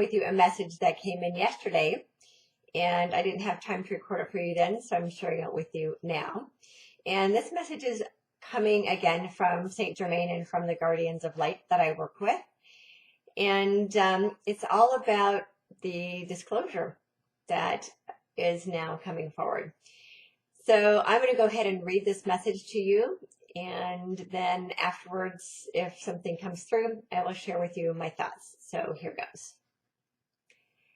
with you a message that came in yesterday, and I didn't have time to record it for you then, so I'm sharing it with you now. And this message is coming again from Saint Germain and from the Guardians of Light that I work with. And it's all about the disclosure that is now coming forward. So I'm going to go ahead and read this message to you, and then afterwards, if something comes through, I will share with you my thoughts. So here goes.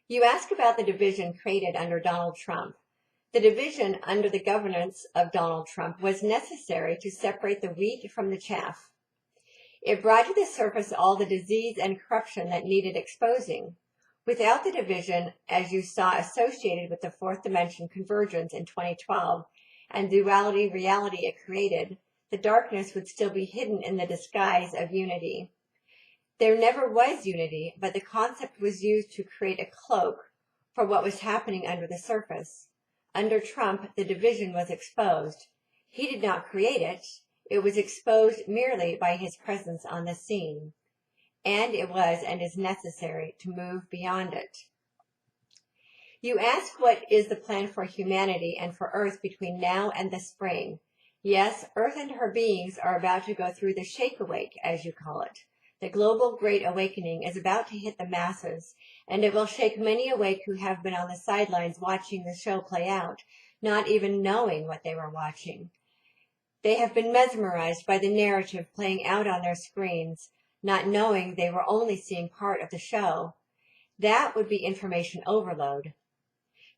You ask about the division created under Donald Trump. The division under the governance of Donald Trump was necessary to separate the wheat from the chaff. It brought to the surface all the disease and corruption that needed exposing. Without the division, as you saw associated with the fourth dimension convergence in 2012 and duality reality it created, the darkness would still be hidden in the disguise of unity. There never was unity, but the concept was used to create a cloak for what was happening under the surface. Under Trump, the division was exposed. He did not create it. It was exposed merely by his presence on the scene. And it was and is necessary to move beyond it. You ask what is the plan for humanity and for Earth between now and the spring. Yes, Earth and her beings are about to go through the shake-awake, as you call it. The global Great Awakening is about to hit the masses, and it will shake many awake who have been on the sidelines watching the show play out, not even knowing what they were watching. They have been mesmerized by the narrative playing out on their screens, not knowing they were only seeing part of the show. That would be information overload.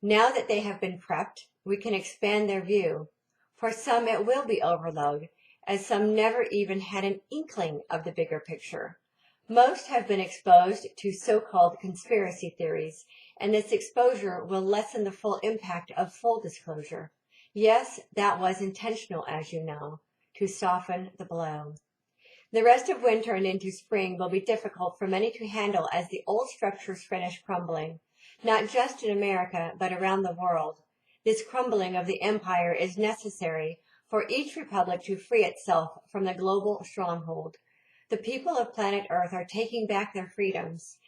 Now that they have been prepped, we can expand their view. For some, it will be overload, as some never even had an inkling of the bigger picture. Most have been exposed to so-called conspiracy theories, and this exposure will lessen the full impact of full disclosure. Yes, that was intentional, as you know, to soften the blow. The rest of winter and into spring will be difficult for many to handle as the old structures finish crumbling, not just in America, but around the world. This crumbling of the empire is necessary for each republic to free itself from the global stronghold. The people of planet Earth are taking back their freedoms.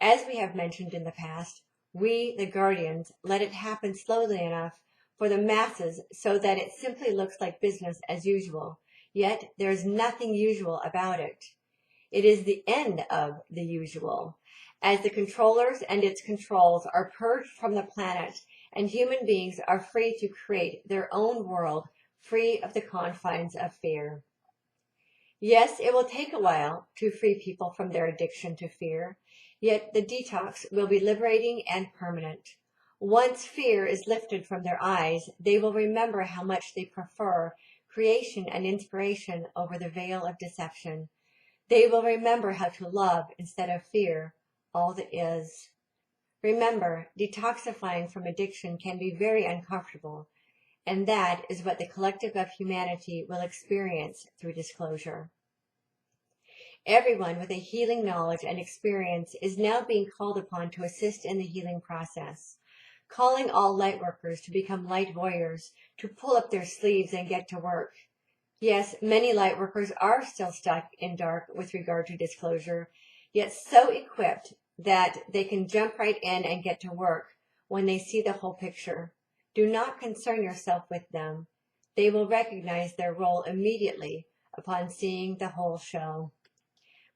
As we have mentioned in the past, we, the Guardians, let it happen slowly enough for the masses so that it simply looks like business as usual. Yet there is nothing usual about it. It is the end of the usual, as the controllers and its controls are purged from the planet and human beings are free to create their own world free of the confines of fear. Yes, it will take a while to free people from their addiction to fear, yet the detox will be liberating and permanent. Once fear is lifted from their eyes, they will remember how much they prefer creation and inspiration over the veil of deception. They will remember how to love instead of fear all that is. Remember, detoxifying from addiction can be very uncomfortable, and that is what the collective of humanity will experience through disclosure. Everyone with a healing knowledge and experience is now being called upon to assist in the healing process, calling all light workers to become light warriors, to pull up their sleeves and get to work. Yes, many light workers are still stuck in dark with regard to disclosure, yet so equipped that they can jump right in and get to work when they see the whole picture. Do not concern yourself with them. They will recognize their role immediately upon seeing the whole show.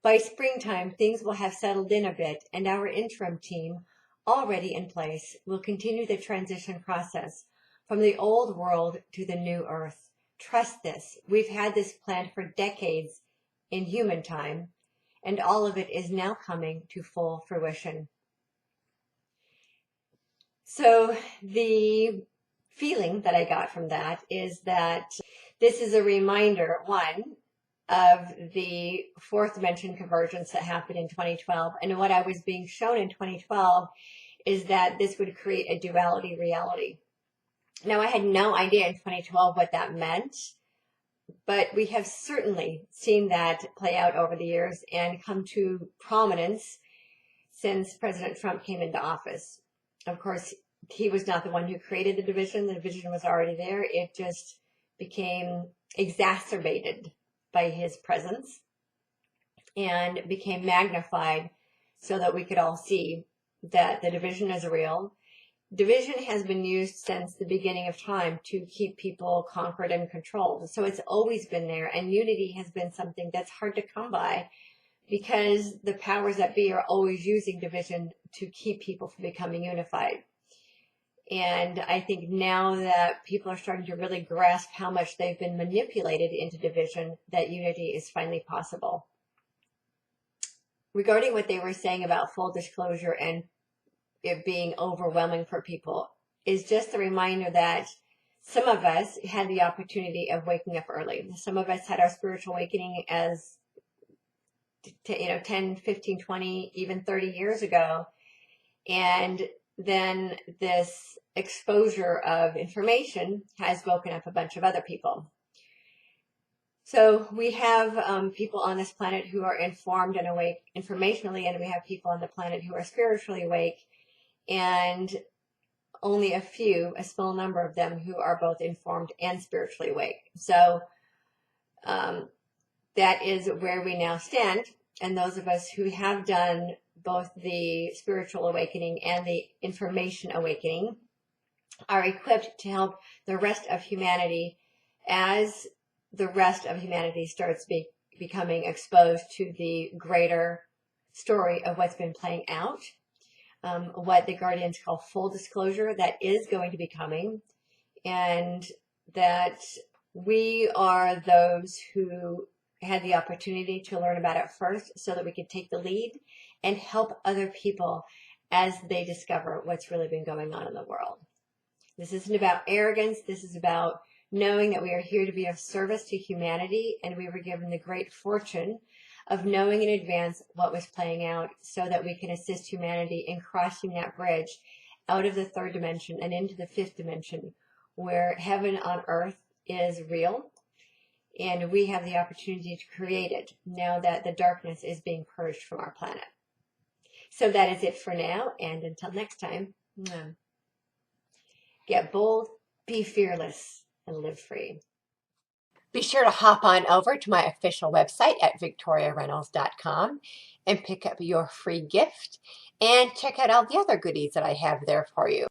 By springtime, things will have settled in a bit, and our interim team, already in place, will continue the transition process from the old world to the new earth. Trust this. We've had this planned for decades in human time, and all of it is now coming to full fruition. So the feeling that I got from that is that this is a reminder, one, of the fourth dimension convergence that happened in 2012. And what I was being shown in 2012 is that this would create a duality reality. Now, I had no idea in 2012 what that meant, but we have certainly seen that play out over the years and come to prominence since President Trump came into office. Of course, he was not the one who created the division. The division was already there. It just became exacerbated by his presence and became magnified so that we could all see that the division is real. Division has been used since the beginning of time to keep people conquered and controlled. So it's always been there, and unity has been something that's hard to come by because the powers that be are always using division to keep people from becoming unified. And I think now that people are starting to really grasp how much they've been manipulated into division, that unity is finally possible. Regarding what they were saying about full disclosure and it being overwhelming for people, is just a reminder that some of us had the opportunity of waking up early. Some of us had our spiritual awakening as 10, 15, 20, even 30 years ago. And then this exposure of information has woken up a bunch of other people. So we have people on this planet who are informed and awake informationally, and we have people on the planet who are spiritually awake, and only a small number of them who are both informed and spiritually awake. So that is where we now stand. And those of us who have done both the spiritual awakening and the information awakening are equipped to help the rest of humanity as the rest of humanity starts becoming exposed to the greater story of what's been playing out. What the Guardians call full disclosure, that is going to be coming, and that we are those who had the opportunity to learn about it first so that we could take the lead and help other people as they discover what's really been going on in the world. This isn't about arrogance. This is about knowing that we are here to be of service to humanity, and we were given the great fortune of knowing in advance what was playing out so that we can assist humanity in crossing that bridge out of the third dimension and into the fifth dimension, where heaven on earth is real, and we have the opportunity to create it now that the darkness is being purged from our planet. So that is it for now, and until next time, get bold, be fearless, and live free. Be sure to hop on over to my official website at victoriareynolds.com and pick up your free gift, and check out all the other goodies that I have there for you.